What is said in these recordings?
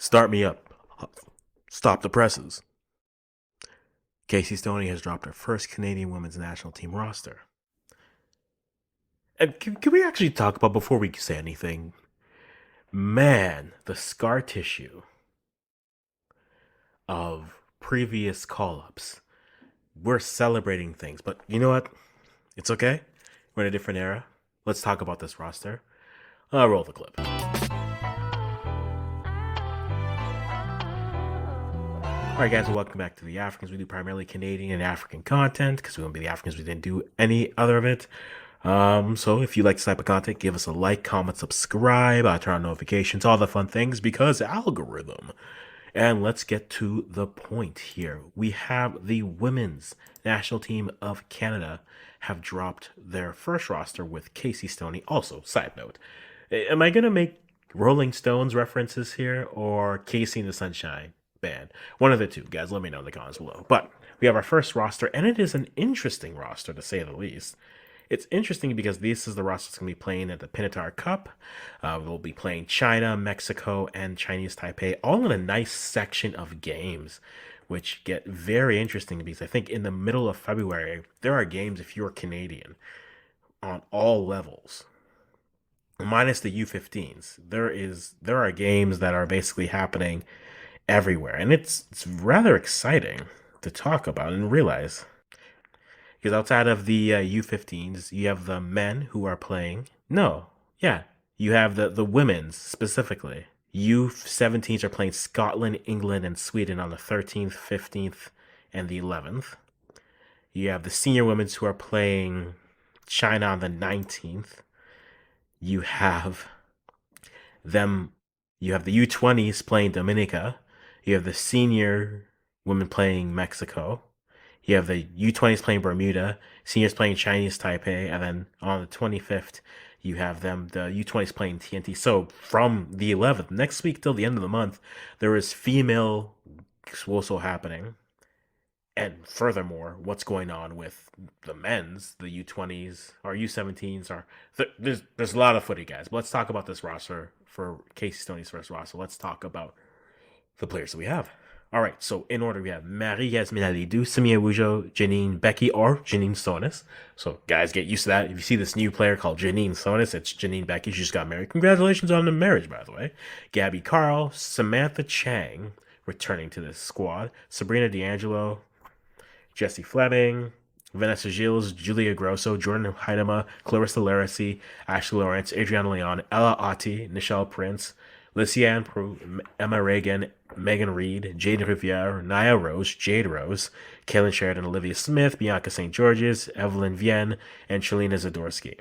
Start me up. Stop the presses. Casey Stoney has dropped her first Canadian women's national team roster. And can we actually talk about, before we say anything, man, the scar tissue of previous call ups. We're celebrating things, but you know what? It's okay. We're in a different era. Let's talk about this roster. Roll the clip. Alright, guys, welcome back to the Africans. We do primarily Canadian and African content because we won't be the Africans. We didn't do any other of it. So if you like this type of content, give us a like, comment, subscribe, turn on notifications, all the fun things because algorithm. And let's get to the point here. We have the women's national team of Canada have dropped their first roster with Casey Stoney. Also, side note, am I going to make Rolling Stones references here or Casey in the Sunshine Band? One of the two, guys. Let me know in the comments below. But we have our first roster, and it is an interesting roster to say the least. It's interesting because this is the roster that's going to be playing at the Pinatar Cup. We'll be playing China, Mexico, and Chinese Taipei, all in a nice section of games, which get very interesting because I think in the middle of February, there are games, if you're Canadian, on all levels. Minus the U15s, there are games that are basically happening everywhere, and it's rather exciting to talk about and realize. Because outside of the U15s, you have the men who are playing. No, yeah, you have the women's specifically. U17s are playing Scotland, England, and Sweden on the 13th, 15th, and the 11th. You have the senior women's who are playing China on the 19th. You have them. You have the U20s playing Dominica. You have the senior women playing Mexico. You have the U20s playing Bermuda, seniors playing Chinese Taipei, and then on the 25th, you have the U20s playing TNT. So from the 11th, next week till the end of the month, there is female also happening. And furthermore, what's going on with the men's, the U20s or U17s are there's a lot of footy, guys. But let's talk about this roster for Casey Stoney's first roster. Let's talk about the players that we have. All right, so in order, we have Marie-Yasmin Alidou, Simia Wujo, Janine Becky, or Janine Sonis. So, guys, get used to that. If you see this new player called Janine Sonis, it's Janine Becky. She just got married. Congratulations on the marriage, by the way. Gabby Carl, Samantha Chang, returning to this squad. Sabrina D'Angelo, Jessie Fleming, Vanessa Gilles, Julia Grosso, Jordan Heidema, Clarissa Laracy, Ashley Lawrence, Adriana Leon, Ella Ati, Nichelle Prince, Lysiane Prue, Emma Reagan, Megan Reed, Jade Riviere, Nia Rose, Jade Rose, Kaylin Sheridan, Olivia Smith, Bianca St. George's, Evelyn Vienne, and Shalina Zadorsky.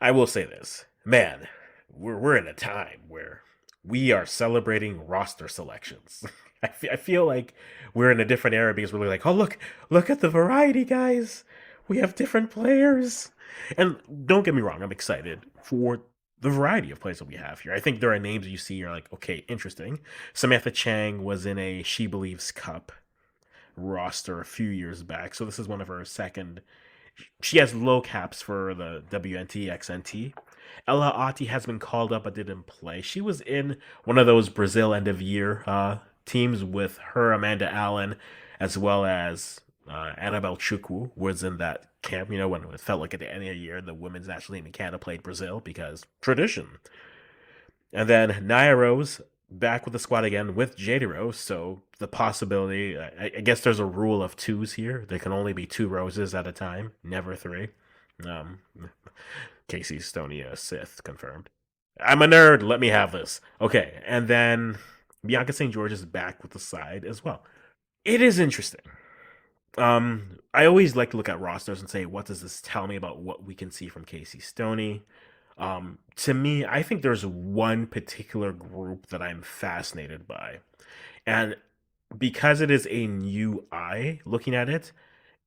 I will say this, man, we're in a time where we are celebrating roster selections. I feel like we're in a different era because we're like, oh, look at the variety, guys. We have different players. And don't get me wrong, I'm excited for the variety of players that we have here. I think there are names you see, you're like, okay, interesting. Samantha Chang was in a She Believes Cup roster a few years back, so this is one of her second. She has low caps for the WNT, XNT. Ella Ati has been called up but didn't play. She was in one of those Brazil end of year teams with her, Amanda Allen, as well as Annabelle Chukwu was in that camp, when it felt like at the end of the year, the women's national team in Canada played Brazil because tradition. And then Nia Rose back with the squad again with Jada Rose. So the possibility, I guess there's a rule of twos here. There can only be two roses at a time, never three. Um, Casey Stoney, Sith, confirmed. I'm a nerd. Let me have this. Okay. And then Bianca St. George is back with the side as well. It is interesting. I always like to look at rosters and say, what does this tell me about what we can see from Casey Stoney? To me, I think there's one particular group that I'm fascinated by. And because it is a new eye looking at it,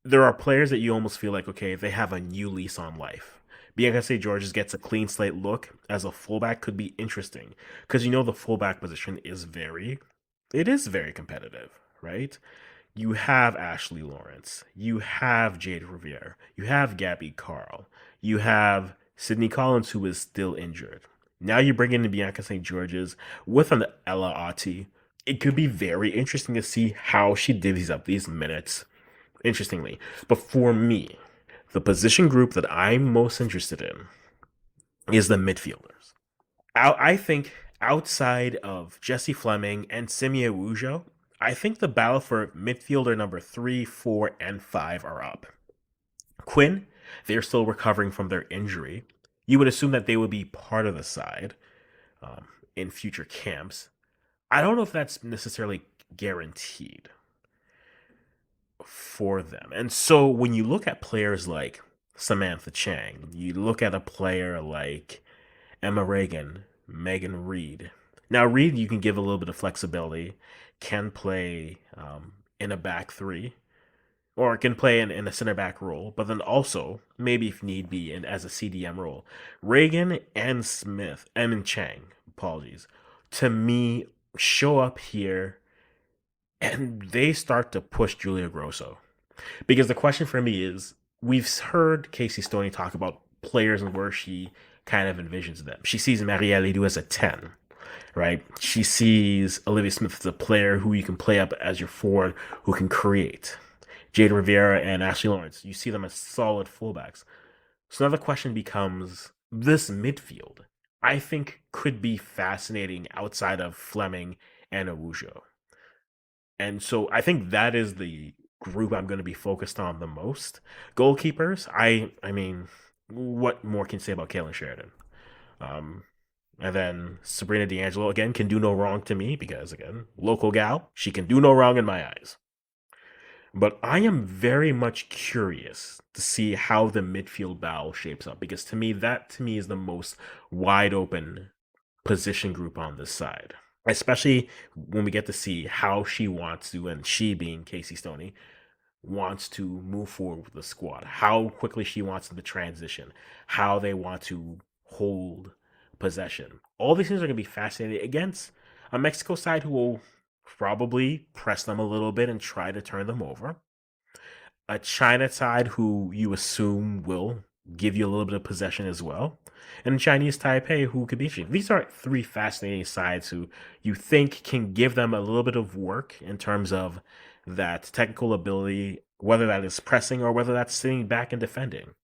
there are players that you almost feel like, okay, they have a new lease on life. Bianca St. George's gets a clean slate look as a fullback could be interesting because the fullback position it is very competitive, right? You have Ashley Lawrence, you have Jade Riviere, you have Gabby Carl, you have Sydney Collins, who is still injured. Now you bring in Bianca St. George's with an Ella Ati. It could be very interesting to see how she divvies up these minutes. Interestingly, but for me, the position group that I'm most interested in is the midfielders. I think outside of Jesse Fleming and Simia Wujo, I think the battle for midfielder number 3, 4, and 5 are up. Quinn, they're still recovering from their injury. You would assume that they would be part of the side in future camps. I don't know if that's necessarily guaranteed for them. And so when you look at players like Samantha Chang, you look at a player like Emma Reagan, Megan Reed. Now, Reed, you can give a little bit of flexibility, can play in a back three, or can play in a center back role, but then also, maybe if need be, as a CDM role. Reagan and Smith, and Chang, apologies, to me, show up here and they start to push Julia Grosso. Because the question for me is, we've heard Casey Stoney talk about players and where she kind of envisions them. She sees Marielle Ledoux as a 10, right? She sees Olivia Smith as a player who you can play up as your forward, who can create. Jade Rivera and Ashley Lawrence, you see them as solid fullbacks. So now the question becomes, this midfield, I think could be fascinating outside of Fleming and Awujo. And so I think that is the group I'm going to be focused on the most. Goalkeepers, I mean, what more can you say about Kaylin Sheridan? Um, and then Sabrina D'Angelo again can do no wrong to me because again, local gal, she can do no wrong in my eyes. But I am very much curious to see how the midfield battle shapes up because to me is the most wide open position group on this side. Especially when we get to see how she wants to, and she being Casey Stoney, wants to move forward with the squad, how quickly she wants them to transition, how they want to hold possession. All these things are going to be fascinating against a Mexico side who will probably press them a little bit and try to turn them over. A China side who you assume will give you a little bit of possession as well. And Chinese Taipei who could be interesting. These are three fascinating sides who you think can give them a little bit of work in terms of that technical ability, whether that is pressing or whether that's sitting back and defending.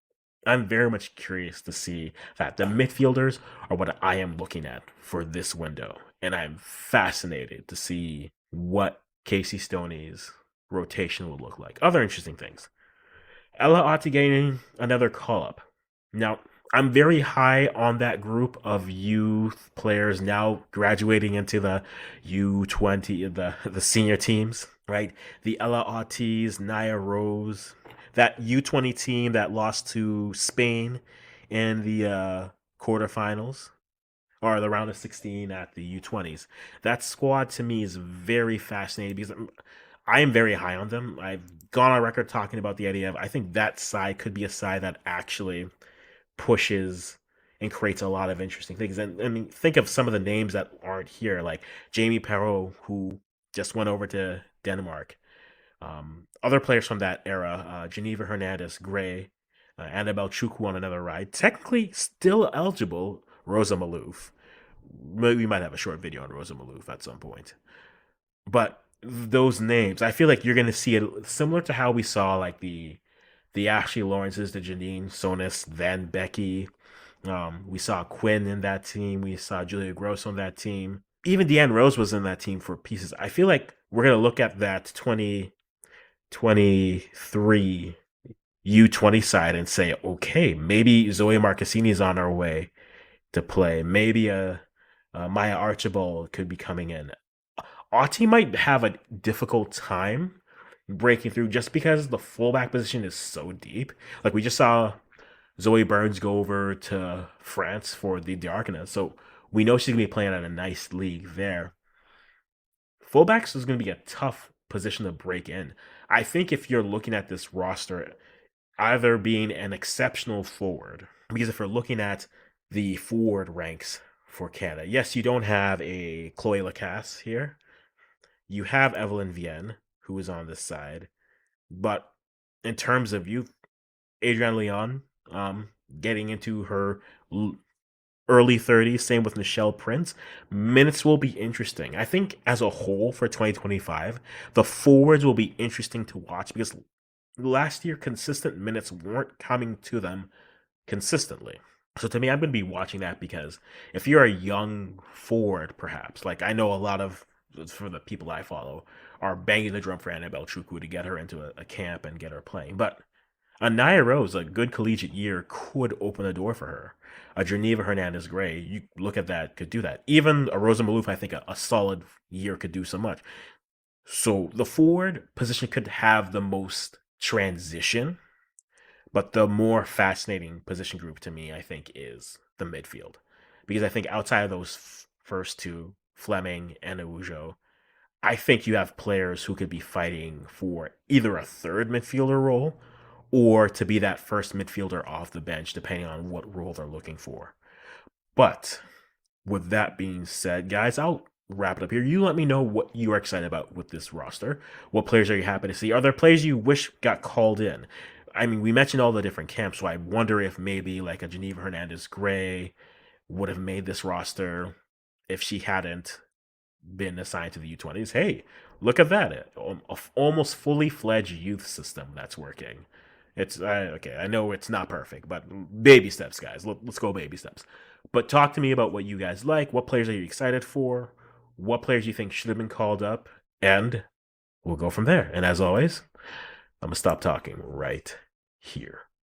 I'm very much curious to see that. The midfielders are what I am looking at for this window. And I'm fascinated to see what Casey Stoney's rotation will look like. Other interesting things. Ella Ati getting another call up. Now, I'm very high on that group of youth players now graduating into the U20, the senior teams, right? The Ella Atis, Naya Rose, that U20 team that lost to Spain in the quarterfinals or the round of 16 at the U20s. That squad to me is very fascinating because I am very high on them. I've gone on record talking about the idea of I think that side could be a side that actually pushes and creates a lot of interesting things. And I mean, think of some of the names that aren't here, like Jamie Perrault, who just went over to Denmark. Other players from that era, Geneva Hernandez, Gray, Annabelle Chukwu on another ride. Technically still eligible, Rosa Malouf. We might have a short video on Rosa Malouf at some point. But those names, I feel like you're going to see it similar to how we saw like the Ashley Lawrences, the Janine Sonis, then Becky. We saw Quinn in that team. We saw Julia Gross on that team. Even Deanne Rose was in that team for pieces. I feel like we're going to look at that 2023 U20 side and say, okay, maybe Zoe Marcassini is on our way to play. Maybe Maya Archibald could be coming in. Auti might have a difficult time breaking through just because the fullback position is so deep. Like we just saw Zoe Burns go over to France for the Darkness, so we know she's gonna be playing at a nice league there. Fullbacks is gonna be a tough position to break in. I think if you're looking at this roster, either being an exceptional forward, because if you're looking at the forward ranks for Canada, yes, you don't have a Chloe Lacasse here. You have Evelyn Vienne, who is on this side. But in terms of youth, Adrienne Leon, getting into her early 30s. Same with Nichelle Prince. Minutes will be interesting. I think as a whole for 2025, the forwards will be interesting to watch because last year consistent minutes weren't coming to them consistently. So to me, I'm going to be watching that because if you're a young forward, perhaps like I know a lot of for the people I follow are banging the drum for Annabelle Chukwu to get her into a camp and get her playing, but Anaya Rose, a good collegiate year, could open the door for her. A Geneva Hernandez Gray, you look at that, could do that. Even a Rosa Maloof, I think a solid year could do so much. So the forward position could have the most transition, but the more fascinating position group to me, I think, is the midfield. Because I think outside of those first two, Fleming and Ujo, I think you have players who could be fighting for either a third midfielder role or to be that first midfielder off the bench, depending on what role they're looking for. But with that being said, guys, I'll wrap it up here. You let me know what you are excited about with this roster. What players are you happy to see? Are there players you wish got called in? I mean, we mentioned all the different camps, so I wonder if maybe like a Geneva Hernandez Gray would have made this roster if she hadn't been assigned to the U20s. Hey, look at that. Almost fully fledged youth system that's working. It's okay. I know it's not perfect, but baby steps, guys. Let's go baby steps. But talk to me about what you guys like. What players are you excited for? What players you think should have been called up? And we'll go from there. And as always, I'm going to stop talking right here.